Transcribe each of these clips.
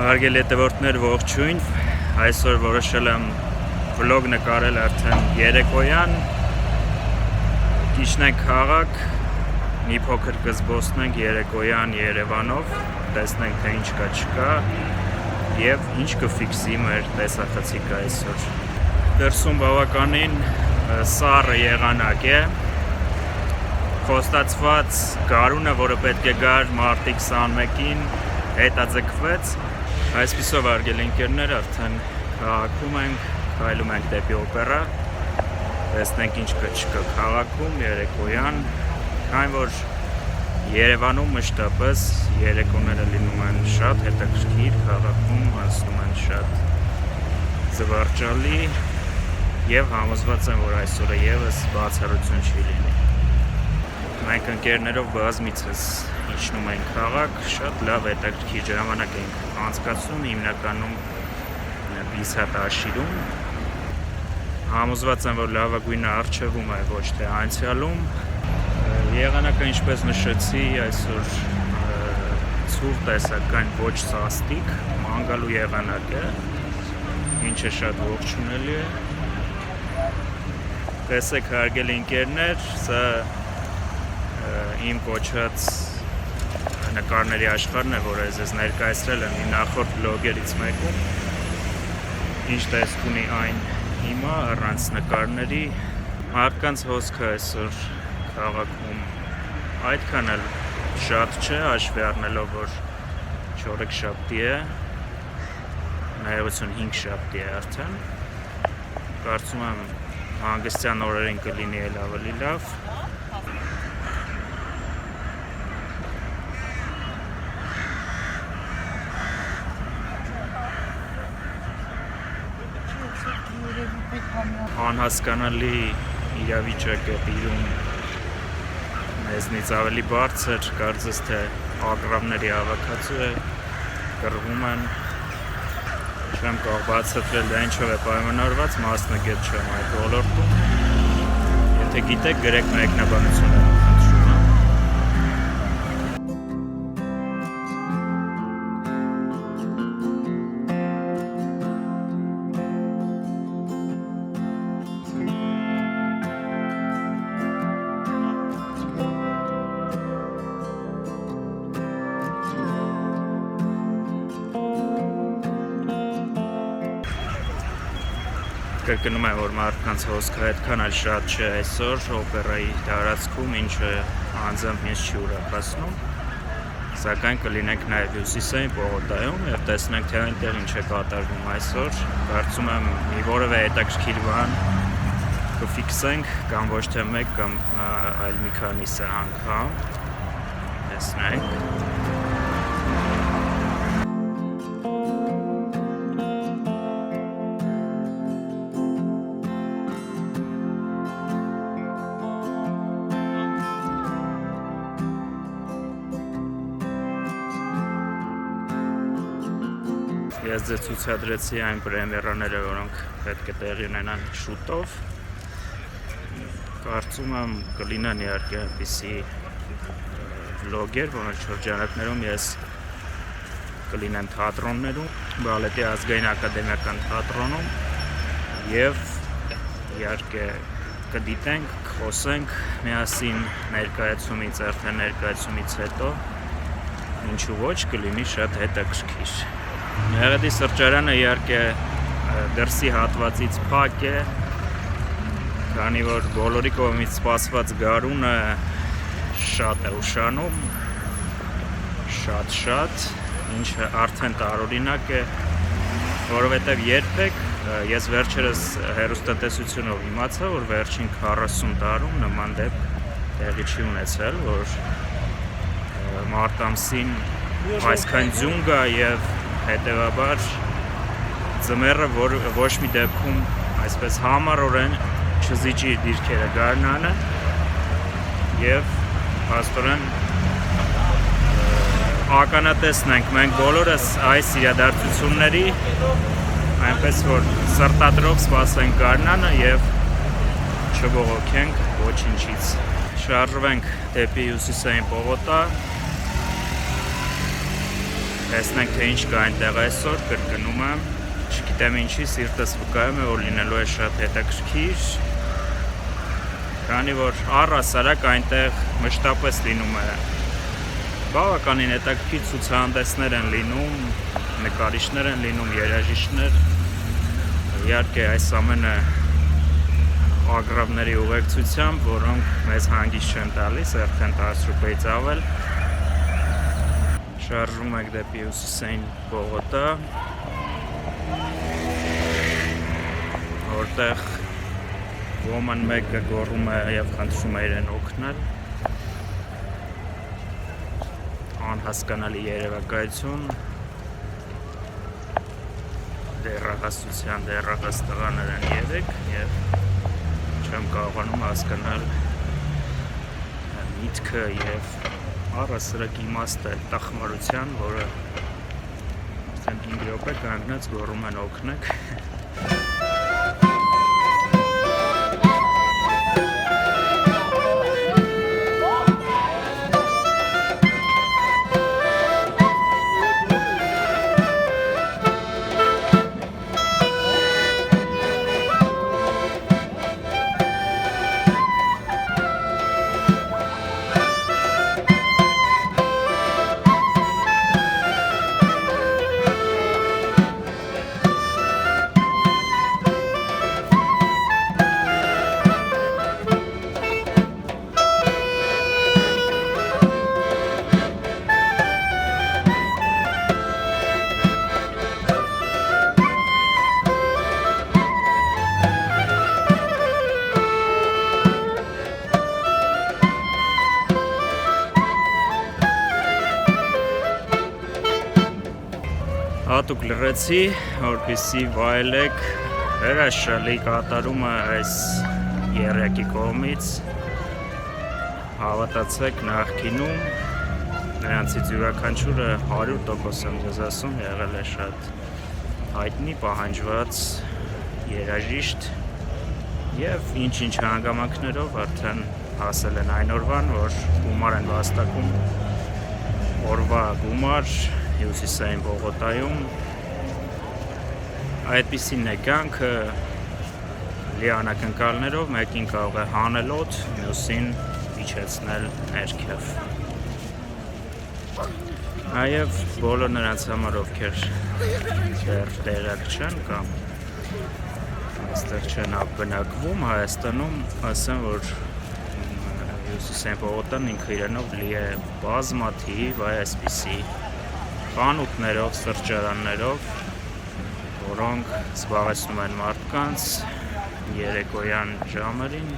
Հարգելի հետևորդներ, ողջույն։ Այսօր որոշել եմ վլոգ նկարել արդեն երեկոյան։ Գիշնենք քաղաք, մի փոքր կզբոսնենք երեկոյան Երևանով, տեսնենք թե ինչ կա չկա եւ ինչ կֆիքսի մեր տեսախցիկը այսօր։ Դրսում բավականին սառը եղանակ է։ Խոստացված գարունը, որը պետք է գար մարտի 21-ին, հետաձգվեց։ Այսպիսով արգելի ընկերներ, արդեն քաղաքում ենք, քայլում ենք դեպի օպերա, տեսնենք ինչ կա քաղաքում երեկոյան, քանի որ Երևանում մշտապես երեկոները լինում են շատ հետաքրքիր, քաղաքում անցնում են շատ զվարճալի եւ համոզված եմ, որ այսօրը եւս բացառություն չի լինի։ Մենք ընկերներով բազմիցս իջնում ենք քաղաք, շատ լավ հետաքրքիր ժամանակ ենք անցկացնում, հիմնականում բիսատաշիրում։ Համոզված եմ, որ լավագույնը առջևում է, ոչ թե անցյալում։ Եղանակը, ինչպես նշեցի, այսօր ցուրտ տեսական ոչ սաստիկ, մանգալու եղանակ է, ինչը շատ ողջունելի է։ Տեսեք, հարգելի ընկերներ, սա իմ կոչած նկարների աշխարհն է, որը ես ներկայացրել եմ իմ նախորդ վլոգերից մեկում։ Ինչ տեսք ունի այն հիմա առանց նկարների, մարդկանց հոսքը այսօր քաղաքում այդքան էլ շատ չէ, հաշվի առնելով, որ չորեքշաբթի է, նաև 5 շաբթի է արդեն։ Կարծում եմ հանգստյան օրերին կլինի էլ ավելի լավ։ Անհասկանալի իրավիճակ է տիրում, մեզնից ավելի բարձր, կարծես թե ագռավների հավաքածու է, կռվում են, չեմ կարող բացատրել դա ինչով է պայմանավորված, մասնագետ չեմ այդ ոլորտում, եթե գիտեք, գրեք մեկնաբանությունը։ Կրկնում եմ, որ մարդկանց հոսքը այդքան էլ շատ չէ այսօր օպերայի տարածքում, ինչը անձամբ ինձ չի ուրախացնում, սակայն կլինենք նաև Հյուսիսային պողոտայում եւ տեսնենք, թե այնտեղ ինչ է կատարվում այսօր։ Կարծում եմ մի որևէ հետաքրքիր բան կֆիքսենք, կամ ոչ թե մեկ, կամ այլ մի քանիսը անգամ, տեսնենք։ Ես ձեզ ցուցադրեցի այն պրեմիերաները, որոնք պետք է տեղի ունենան շուտով։ Կարծում եմ կլինեն իհարկե այնպիսի վլոգեր, որոնց շրջանակներում ես կլինեմ թատրոններում, բալետի ազգային ակադեմիական թատրոնում եւ իհարկե կդիտենք, կխոսենք միասին ներկայացումից, արդեն ներկայացումից հետո, ինչու ոչ կլինի շատ հետաքրքիր։ Եղեդի սրճարանը իհարկե դրսի հատվածից փակ է, քանի որ բոլորի կողմից սպասված գարունը շատ է ուշանում, շատ, ինչը արդեն տարօրինակ է, որովհետև երբեք ես վերջերս հեռուստատեսությունով իմացա, որ վերջին 40 տարում նման դեպք տեղի չի ունեցել, որ մարտ ամսին այսքան ձյուն գա եւ հետևաբար ձմեռը ոչ մի դեպքում այսպես համառորեն չզիջի իր դիրքերը գարնանը եւ փաստորեն ականատեսն ենք մենք բոլորս այս իրադարձությունների, այնպես որ սրտադրով սպասենք գարնանը եւ չբողոքենք ոչինչից։ Շարժվենք դեպի Հյուսիսային պողոտա։ տեսնենք թե ինչ կա այնտեղ այսօր, կրկնում եմ, չգիտեմ ինչի, սիրտս վկայում է, որ լինելու է շատ հետաքրքիր, քանի որ առհասարակ այնտեղ մշտապես լինում է բավականին հետաքրքիր ցուցահանդեսներ են լինում, նկարիչներ են լինում, երաժիշտներ, իհարկե այս ամենը ագրավների ուղեկցությամբ, որոնք մեզ հանգիստ չեն տալիս, արդեն 10 ռուպեից ավել։ Շարժում ենք դեպի Հյուսիսային պողոտա, որտեղ ոման մեկը գոռում է և խնդրում է իրեն օգնել։ Անհասկանալի երևակայություն, դեռահասության դեռահաս տղաներ են երեք և չեմ կարողանում հասկանալ միտքը և առհասարակ իմաստը տխմարության, որը արդեն 5 րոպե կանգնած գոռում են օգնեք։ Հատուկ լրացի, որպեսզի վայելեք հրաշալի կատարումը այս եռյակի կողմից, հավատացեք նախկինում, նրանցից յուրաքանչյուրը 100% եմ ձեզ ասում, եղել է շատ հայտնի, պահանջված երաժիշտ և ինչ-ինչ հանգամանքներով արդեն հասել են այն օրվան, որ գումար են վաստակում, օրվա գումար Հյուսիսային պողոտայում, այդպիսին է կյանքը, լի անակնկալներով, մեկին կարող է հանելոտ, մյուսին իջեցնել ներքև։ Նաև բոլոր նրանց համար, ովքեր դեռ տեղյակ չեն կամ այստեղ չեն բնակվում Հայաստանում, ասեմ, որ Հյուսիսային պողոտան ինքը իրենով լի է բազմաթիվ այսպիսի խանութներով, սրճարաններով, որոնք զբաղեցնում են մարդկանց երեկոյան ժամերին,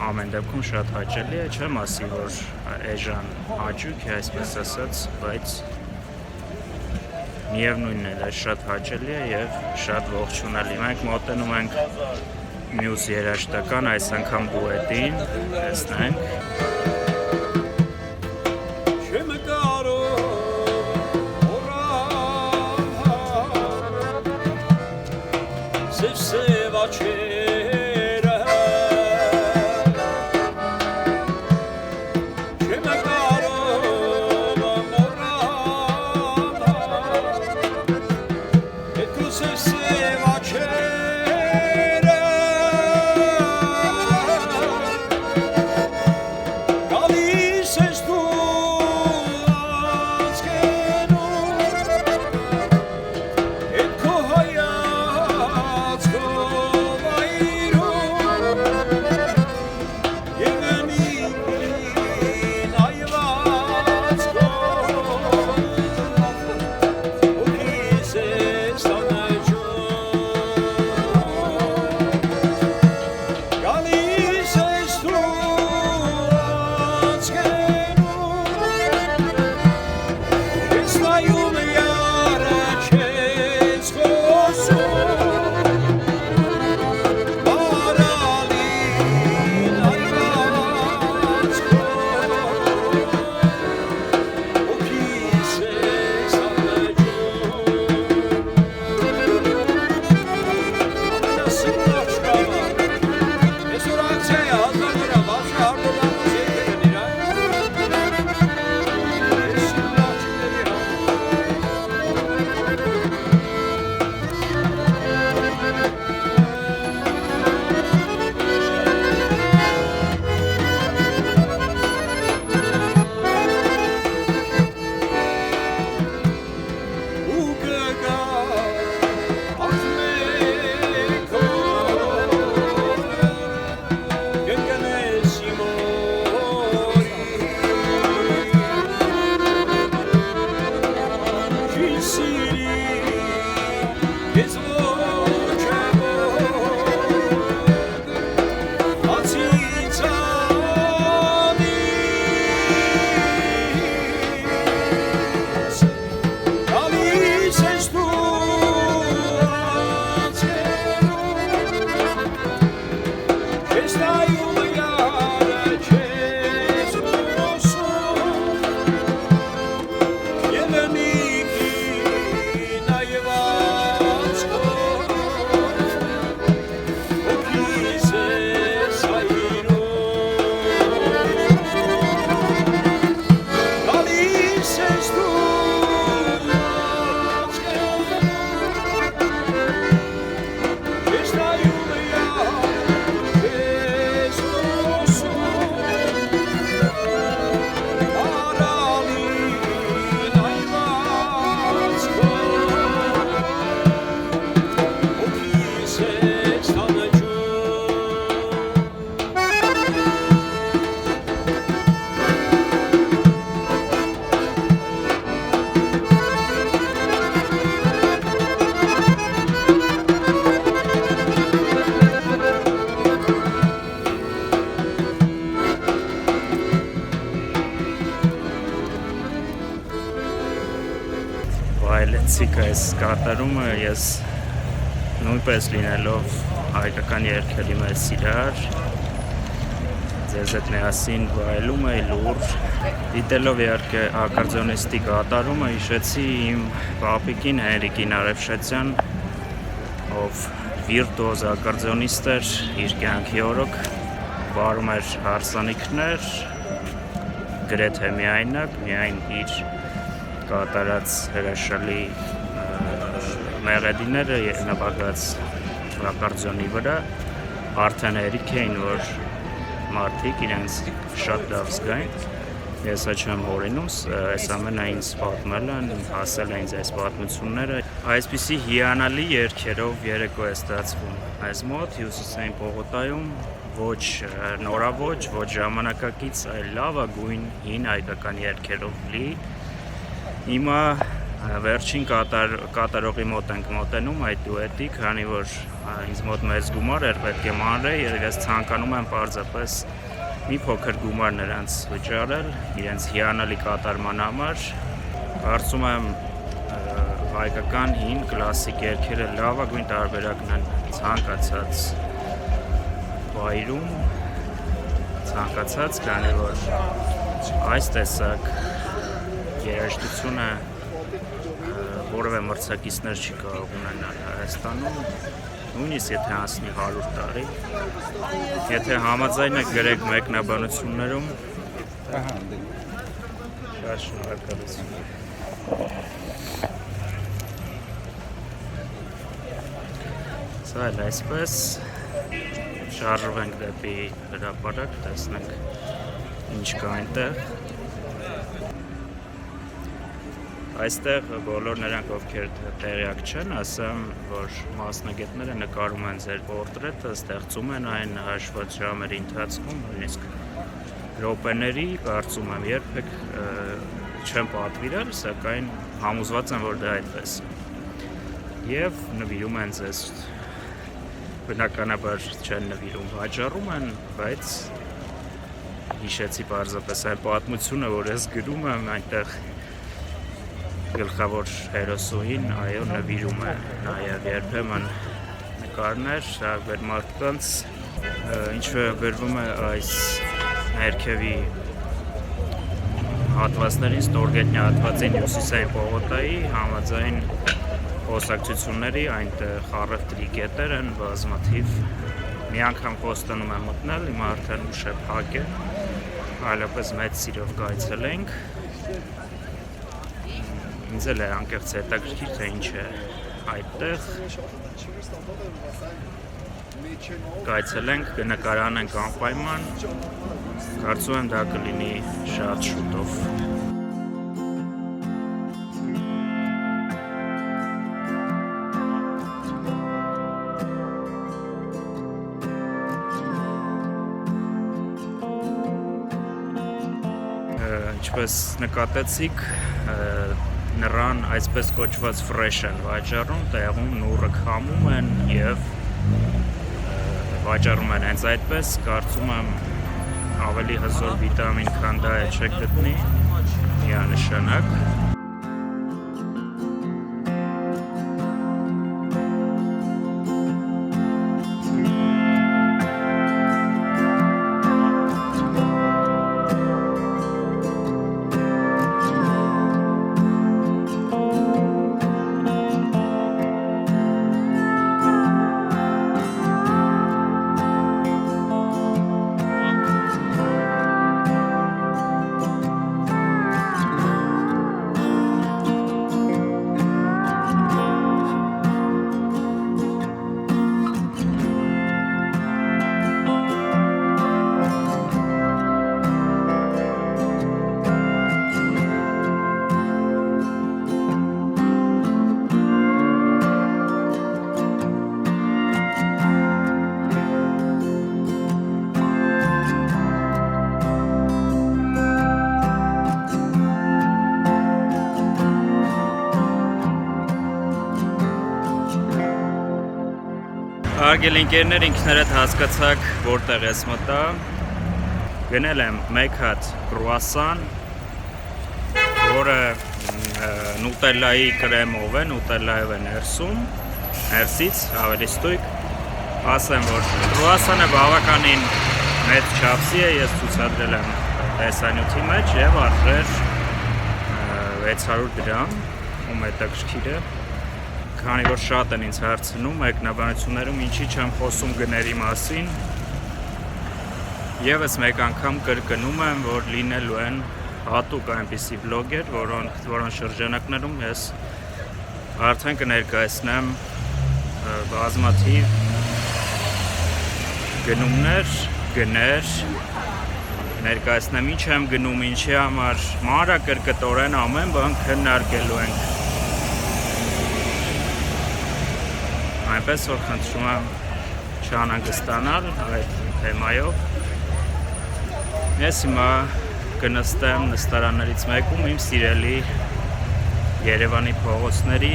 ամեն դեպքում շատ հաճելի է, չեմ ասի, որ էժան հաճույք է, այսպես ասած, բայց միևնույնն է, դա շատ հաճելի է և շատ ողջունելի։ Մենք մոտենում ենք մյուս երաժշտական, այս անգամ դուետին, տեսնենք։ Yes, Վայելեցիք այս կատարումը ես նույնպես լինելով հայկական երգերի մեր սիրահար ձեզ հետ միասին վայելում էի լուր դիտելով իհարկե ակարդեոնիստի կատարումը հիշեցի իմ պապիկին Հենրիկին Արևշեցյան ով վիրտուոզ ակարդեոնիստ էր իր կյանքի օրոք վարում էր հարսանիքներ գրեթե միայնակ միայն իր կատարած հրաշալի մեղեդիները նվագած ակարդեոնի վրա արդեն հերիք էին, որ մարդիկ իրենց շատ լավ զգային ես չեմ հորինում, այս ամենը ինձ պատմել են, ասել են ինձ այս պատմությունները այսպիսի հիանալի երգերով երեկո է ստացվում այս մոտ Հյուսիսային պողոտայում ոչ նորավոճ, ոչ ժամանակակից, այլ լավագույն հին հայկական երգերով լի Հիմա վերջին կատարողի մոտ ենք մոտենում այդ դուետի, քանի որ ինձ մոտ մեծ գումար էր պետք է մանրել եւ ես ցանկանում եմ պարզապես մի փոքր գումար նրանց վճարել իրենց հիանալի կատարման համար կարծում եմ հայկական հին կլասիկ երգերը լավագույն տարբերակն են ցանկացած վայրում ցանկացած քանի որ այս տեսակ երաժշտությունը որևէ մրցակիցներ չի կարող ունենալ Հայաստանում նույնիսկ եթե անցնի 100 տարի եթե համաձայն եք գրեք մեկնաբանություններում շատ շնորհակալություն սա էլ այսպես շարժվենք դեպի հրապարակ տեսնենք ինչ կա այնտեղ Այստեղ բոլոր նրանք, ովքեր տեղյակ չեն, ասեմ, որ մասնագետները նկարում են ձեր պորտրետը, ստեղծում են այն հաշված ժամերի ընթացքում, նույնիսկ րոպեների, կարծում եմ, երբեք չեմ պատվիրել, սակայն համոզված եմ, որ դա այդպես է։ Եվ նվիրում են ձեզ, բնականաբար չեն նվիրում, վաճառում են, բայց հիշեցի պարզապես այն պատմությունը, որ ես գրում եմ այնտեղ գլխավոր հերոսուհին, այո, նվիրում է նաև երբեմն նկարներ, շարվեր մարդկանց, ինչ վերվում է այս ներքևի հատվածներին, ստորգետնյա հատվածին Հյուսիսային պողոտայի, համաձայն խոսակցությունների, այնտեղ առևտրի կետեր են բազմաթիվ, մի անգամ խոստանում եմ մտնել, հիմա արդեն ուշ է փակ է, այլապես մեծ սիրով կայցելենք Ինձ էլ է անկեղծ հետաքրքիր, թե ինչ է այդտեղ կայցելենք, կնկարանենք անպայման կարծում եմ դա կլինի շատ շուտով Ինչպես նկատեցիք նրան այսպես կոչված fresh են վաճառում, տեղում նուրը քամում են եւ վաճառում են հենց այդպես, կարծում եմ ավելի հզոր վիտամին, քան դա չեք գտնի, միանշանակ։ Հարգելի ընկերներ, ինքներդ հասկացաք որտեղ ես մտա։ Գնել եմ մեկ հատ կրուասան, որը նուտելայի կրեմով է, նուտելայով է ներսից ավելի ստույգ։ Ասեմ, որ կրուասանը բավականին մեծ չափսի է, ես ցուցադրել եմ տեսանյութի մեջ եւ արժեր 600 դրամ, ում հետաքրքիր է։ Քանի որ շատ են ինձ հարցնում մեկնաբանություններում ինչի չեմ խոսում գների մասին, եւս մեկ անգամ կրկնում եմ, որ լինելու են հատուկ այնպիսի վլոգեր, որոնց շրջանակներում ես արդեն կներկայացնեմ բազմաթիվ գներ, ներկայացնեմ ինչ եմ գնում, ինչի համար, մանրակրկտորեն ամեն բան քննարկելու ենք։ Այնպես որ խնդրում եմ չանհանգստանալ այդ թեմայով։ Ես հիմա կնստեմ նստարաններից մեկում իմ սիրելի Երևանի փողոցների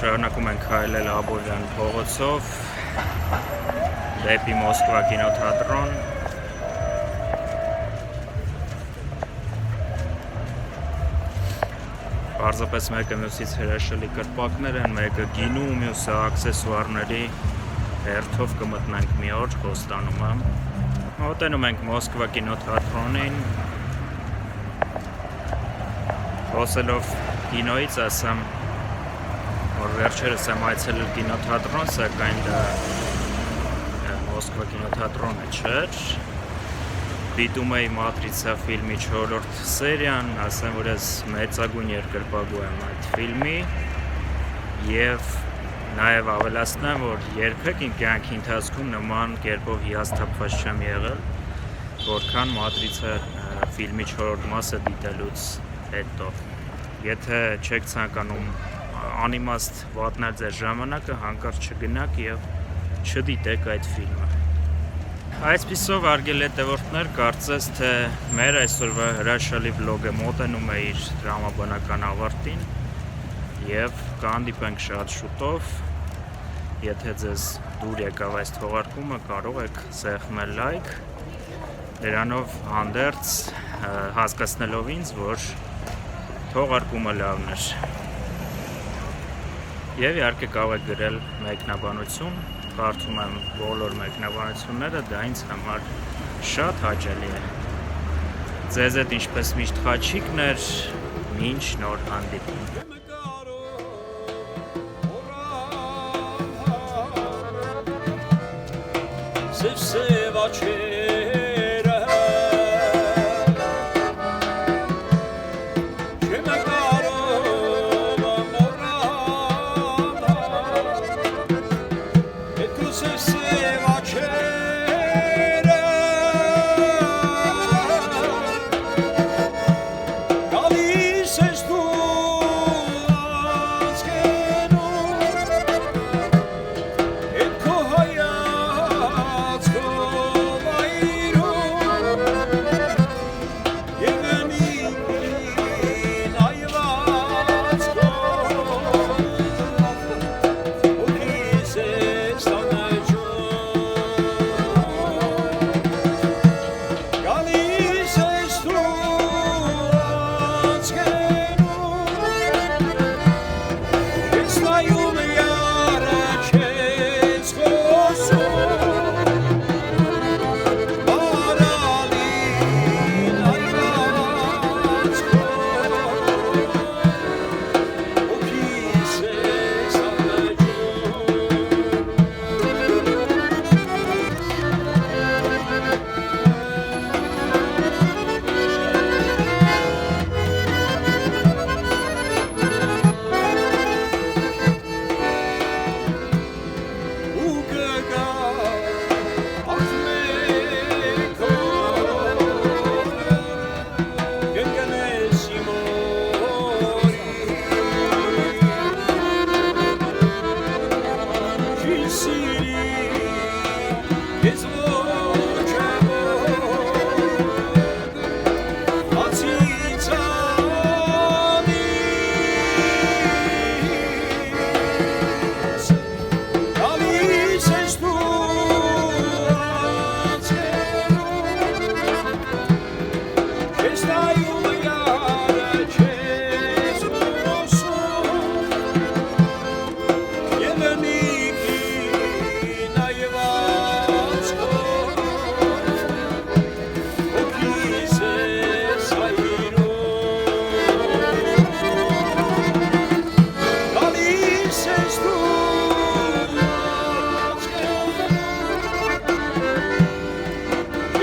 շարունակում ենք քայլել Աբովյան փողոցով դեպի Մոսկվա կինոթատրոն։ Պարզապես մեկը մյուսից հրաշալի կրպակներ են, մեկը գինու, մյուսը աքսեսուարների հերթով կմտնենք մի օր Խոստանում եմ։ Մոտենում ենք Մոսկվա կինոթատրոնին։ Խոսելով կինոից ասեմ, որ վերջերս եմ այցելել կինոթատրոն, սակայն դա Մոսկվա կինոթատրոնը չէր։ Դիտում էի Մատրիցա ֆիլմի 4-րդ սերիան, ասեմ, որ ես մեծագույն երկրպագու եմ այդ ֆիլմի եւ նաեւ ավելացնեմ, որ երբեք իմ կյանքի ընթացքում նման կերպով հիասթափված չեմ եղել, որքան Մատրիցա ֆիլմի 4-րդ մասը դիտելուց հետո։ Եթե չեք ցանկանում անիմաստ վատնել ձեր ժամանակը, հանկարծ չգնաք եւ չդիտեք այդ ֆիլմը։ Այսպիսով, հարգելի հետևորդներ, կարծես թե մեր այսօրվա հրաշալի վլոգը մոտենում է իր դրամաբանական ավարտին եւ կհանդիպենք շատ շուտով։ Եթե ձեզ դուր եկավ այս թողարկումը, կարող եք սեղմել լայք, դրանով հանդերձ հասկացնելով ինձ, որ թողարկումը լավն էր։ Եվ իհարկե կարող եք գրել մեկնաբանություն, կարդում եմ բոլոր մեկնաբանությունները, դա ինձ համար շատ հաճելի է։ Ձեզ հետ ինչպես միշտ խաչիկներ, մինչ նոր հանդիպում։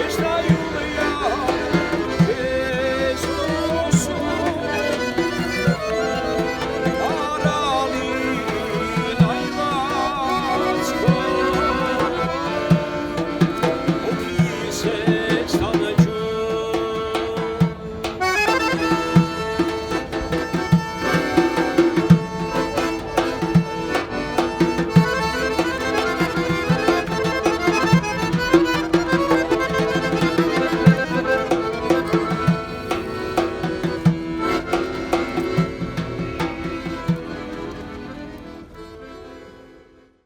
Ճիշտ է։